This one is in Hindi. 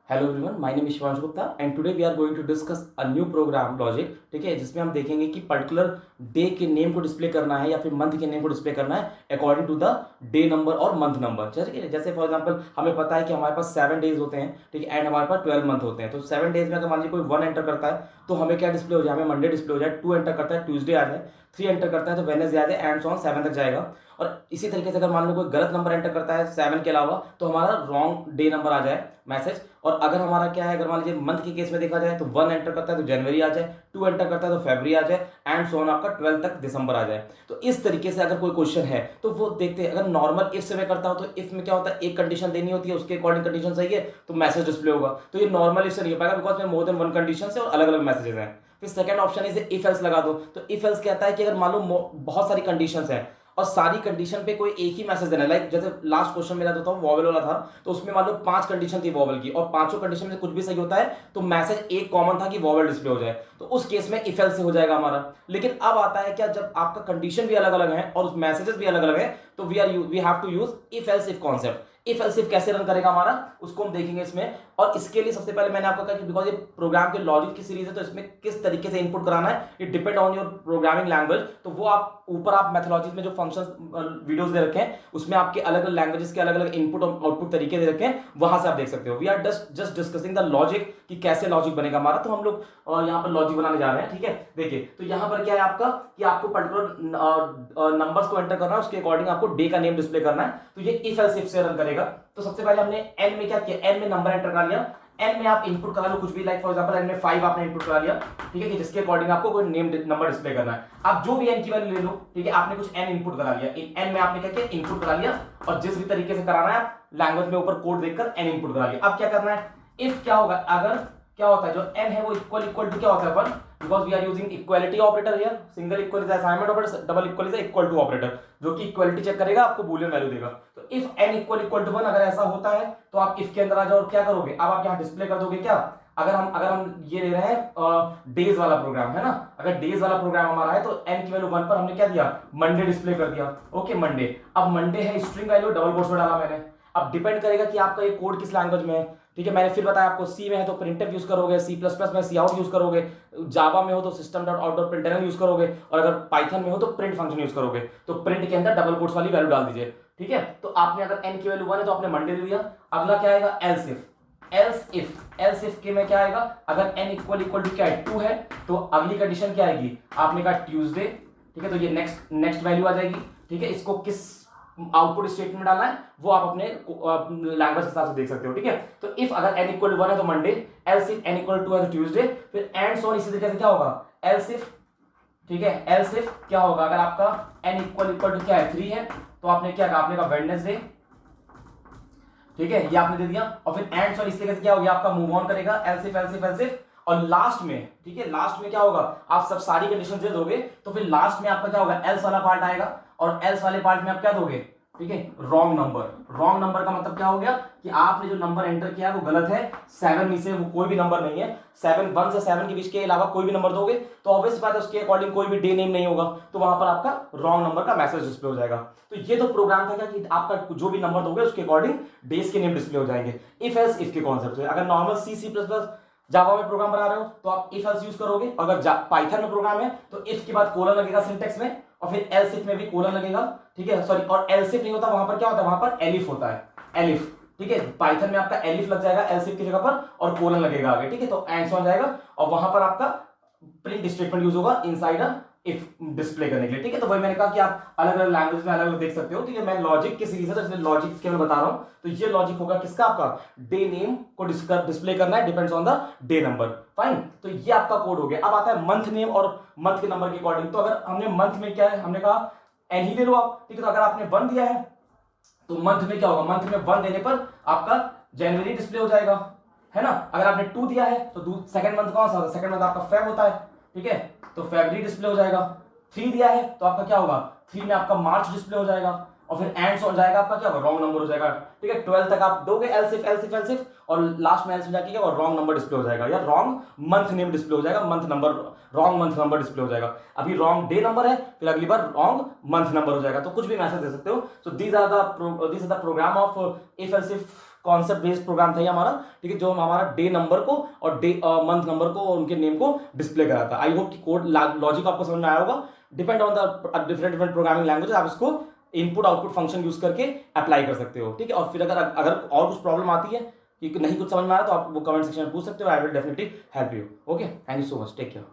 Hello everyone, my name is Shivanshu Gupta and today we are going to discuss a new program logic. ठीक है, जिसमें हम देखेंगे कि पर्टिकुलर डे के नेम को डिस्प्ले करना है या फिर मंथ के नेम को डिस्प्ले करना है according to the day number और मंथ नंबर। जैसे फॉर एग्जांपल हमें पता है कि हमारे पास 7 डेज होते हैं, ठीक है, एंड हमारे पास 12 मंथ होते हैं। तो 7 डेज में अगर मान लीजिए कोई 1 एंटर करता है तो हमें क्या डिस्प्ले हो जाए, हमें मंडे डिस्प्ले हो जाए। 2 एंटर करता है ट्यूसडे आ जाए। 3 एंटर करता है तो वेडनेसडे आ जाए एंड सो ऑन 7 तक जाएगा। और इसी तरीके से अगर मान लो कोई गलत नंबर एंटर करता है 7 के अलावा तो हमारा रॉन्ग डे नंबर आ जाए मैसेज। और अगर हमारा क्या है, अगर मान लीजिए मंथ के केस में देखा जाए तो 1 एंटर करता है तो जनवरी आ जाए, 2 एंटर करता है तो फरवरी आ जाए एंड सो ऑन आपका 12 तक दिसंबर आ जाए। तो इस तरीके से अगर कोई क्वेश्चन है तो वो देखते हैं। अगर नॉर्मल इफ से मैं करता हूं तो इफ में क्या होता है, एक कंडीशन देनी होती है, उसके अकॉर्डिंग कंडीशन सही है तो मैसेज डिस्प्ले होगा। तो ये नॉर्मल इफ से नहीं हो पाएगा बिकॉज में मोर देन 1 कंडीशन है और अलग अलग मैसेजेस हैं। फिर सेकंड ऑप्शन है इफ एल्स लगा दो। तो इफ एल्स कहता है कि अगर मान लो बहुत सारी कंडीशंस हैं और सारी कंडीशन पे कोई एक ही मैसेज देना है। लाइक जैसे लास्ट क्वेश्चन मेरा जो था वॉवल वाला था, तो उसमें मान लो 5 कंडीशन थी वॉवल की और पांचों कंडीशन में कुछ भी सही होता है तो मैसेज एक कॉमन था कि वॉवल डिस्प्ले हो जाए। तो उस केस में इफ एल्स से हो जाएगा हमारा। लेकिन अब आता है क्या, जब आपका कंडीशन भी अलग अलग है और मैसेजेस भी अलग अलग है तो we have to use if else if concept. If else if कैसे रन करेगा हमारा उसको हम देखेंगे इसमें। और इसके लिए सबसे पहले मैंने आपको कहा कि बिकॉज ये प्रोग्राम के लॉजिक की सीरीज है तो इसमें किस तरीके से इनपुट कराना है ये depend on your programming language. तो वो आप ऊपर आप मैथोलॉजीज में जो फंक्शंस वीडियोस दे रखे हैं उसमें आपके अलग अलग लैंग्वेजेस के अलग अलग इनपुट और आउटपुट तरीके दे रखे हैं, वहां से आप देख सकते हो। We are just discussing the logic कि कैसे लॉजिक बनेगा हमारा। तो हम लोग यहाँ पर लॉजिक बनाने जा रहे हैं। ठीक है, देखिए तो यहाँ पर क्या है आपका कि आपको पर्टिकुलर नंबर्स को एंटर करना है, उसके अकॉर्डिंग आपको डे का नेम डिस्प्ले करना है। तो ये इफ एल्स इफ से रन करेगा। तो सबसे पहले हमने एन में क्या किया, एन में नंबर एंटर कर लिया। एन में आप इनपुट करा लो कुछ भी, लाइक फॉर एग्जांपल एन में 5 आपने इनपुट करा लिया। ठीक है, कि जिसके अकॉर्डिंग आपको कोई नेम नंबर डिस्प्ले करना है। आप जो भी एन की वैल्यू ले लो, ठीक है, आपने कुछ एन इनपुट करा लिया। एन में आपने क्या किया, इनपुट करा लिया और जिस भी तरीके से कराना है आप लैंग्वेज में ऊपर कोड देखकर एन इनपुट करा लिया। अब क्या करना है, इफ क्या होगा, अगर क्या होता है जो एन है वो इक्वल टू क्या होता है अपन, because we are using equality operator here. Single equal is assignment operator, double equal is equal to operator जो कि इक्वालिटी चेक करेगा, आपको बूलियन वैल्यू देगा। तो इफ एन इक्वल टू 1 अगर ऐसा होता है तो आप इफ के अंदर आ जाओ और क्या करोगे, अब आप यहाँ डिस्प्ले कर दोगे क्या। अगर हम ये ले रहे हैं डेज वाला प्रोग्राम है ना, अगर डेज वाला प्रोग्राम हमारा है तो एन की वैल्यू 1 पर हमने क्या दिया, मंडे डिस्प्ले कर दिया। ओके मंडे, अब मंडे है स्ट्रिंग वैल्यू डबल कोट्स में डाला मैंने। अब डिपेंड करेगा कि आपका ये कोड किस लैंग्वेज में है। ठीक है, मैंने फिर बताया आपको सी में है तो प्रिंटफ यूज करोगे, सी प्लस प्लस में सी आउट यूज करोगे, जावा में हो तो system dot out dot println use करोगे और अगर पाइथन में हो तो प्रिंट फंक्शन यूज करोगे। तो प्रिंट के अंदर डबल कोट्स वाली वैल्यू डाल दीजिए। ठीक है, तो आपने अगर एन की वैल्यू 1 है तो आपने मंडे दे दिया। अगला क्या आएगा, एल्स इफ। एल्स इफ के में क्या आएगा, अगर n इक्वल टू क्या है 2 है तो अगली कंडीशन क्या आएगी, आपने कहा ट्यूसडे। ठीक है, तो ये नेक्स्ट वैल्यू आ जाएगी। ठीक है, इसको किस आउटपुट स्टेटमेंट डालना है वो आप अपने लैंग्वेज के हिसाब से देख सकते हो। ठीक है, तो इफ अगर n इक्वल टू 1 है तो Monday, else if n equal to 2 है तो ट्यूसडे, फिर एंड सो ऑन इसी तरीके से क्या होगा, एल्स इफ। ठीक है, एल्स इफ क्या होगा, अगर आपका n इक्वल टू क्या है 3 है तो आपने क्या कहा, आपने कहा वेडनेसडे। ठीक है, ये आपने दे दिया और फिर एंड सो इस तरीके से क्या हो गया, आपका मूव ऑन करेगा else if else if else if. और लास्ट में, ठीक है, लास्ट में क्या होगा, आप सब सारी कंडीशन दे दोगे तो फिर लास्ट में आपका क्या होगा, एल्स वाला पार्ट आएगा और एल्स वाले पार्ट में आप क्या दोगे, ठीक है, रॉन्ग नंबर। रॉन्ग नंबर का मतलब क्या हो गया कि आपने जो नंबर एंटर किया वो गलत है। 7 में से वो कोई भी नंबर नहीं है। 1 से 7 के बीच के अलावा कोई भी नंबर दोगे तो ऑब्वियस बात है उसके अकॉर्डिंग कोई भी डे नेम नहीं होगा, तो वहां पर आपका रॉन्ग नंबर का मैसेज डिस्प्ले हो जाएगा। तो ये तो प्रोग्राम था क्या कि आपका जो भी नंबर दोगे उसके अकॉर्डिंग डेज के नेम डिस्प्ले हो जाएंगे। इफ एल्स इफ के कॉन्सेप्ट से अगर normal C plus plus Java में प्रोग्राम बना रहे हो तो आप इफ एल्स यूज करोगे। अगर पाइथन में प्रोग्राम है तो इफ के बाद कोलन लगेगा सिंटेक्स में और फिर एल्स इफ में भी कोलन लगेगा। ठीक है, सॉरी, और एल्स इफ नहीं होता, वहां पर क्या होता है, वहां पर एलिफ होता है, एलिफ। ठीक है, पाइथन में आपका एलिफ लग जाएगा एल्स इफ की जगह पर और कोलन लगेगा आगे। ठीक है, तो एंड सो जाएगा और वहां पर आपका प्रिंट स्टेटमेंट यूज होगा इनसाइड अ इफ डिस्प्ले करने के लिए। ठीक है, तो वही मैंने कहा कि आप अलग अलग लैंग्वेज में अलग अलग देख सकते हो। ठीक है, मैं लॉजिक की सीरीज है तो इसलिए लॉजिक के मैं बता रहा हूं। तो ये लॉजिक होगा किसका, आपका डे नेम को डिस्प्ले करना है, depends on the day number. Fine, तो ये आपका कोड हो गया। अब आता है मंथ नेम और मंथ के नंबर के अकॉर्डिंग। तो अगर हमने मंथ में क्या है, हमने कहा एन ही ले लो आप। ठीक है, तो अगर आपने 1 दिया है तो मंथ में क्या होगा, मंथ में 1 देने पर आपका जनवरी डिस्प्ले हो जाएगा, है ना। अगर आपने 2 दिया है तो सेकंड मंथ कौन सा होता है, सेकंड मंथ आपका फेब होता है। ठीक है, तो फरवरी डिस्प्ले हो जाएगा। 3 दिया है तो आपका क्या होगा, 3 में आपका मार्च डिस्प्ले हो जाएगा और फिर एंड हो जाएगा आपका क्या होगा, रॉन्ग नंबर हो जाएगा। ठीक है, 12 तक आप दोगे else if else if else if और लास्ट में एल्स में जाके क्या होगा, रॉन्ग नंबर डिस्प्ले हो जाएगा या रॉन्ग मंथ नेम डिस्प्ले हो जाएगा, month number wrong month number display हो जाएगा। अभी रॉन्ग डे नंबर है, फिर अगली बार रॉन्ग मंथ नंबर हो जाएगा। तो कुछ भी मैसेज दे सकते हो। So these are the program of if else if concept based program था ये हमारा, ठीक है, जो हमारा डे नंबर को और डे मंथ नंबर को और उनके नेम को डिस्प्ले करा था। आई होप कि कोड लॉजिक आपको समझ में आया होगा। Depend on the different programming language, आप इसको इनपुट आउटपुट फंक्शन यूज करके अप्लाई कर सकते हो, ठीक है। और फिर अगर और कुछ प्रॉब्लम आती है कि नहीं कुछ समझ में आ रहा तो आप वो कमेंट सेक्शन में पूछ सकते हो। I will definitely help you. Okay, thank you so much, take care.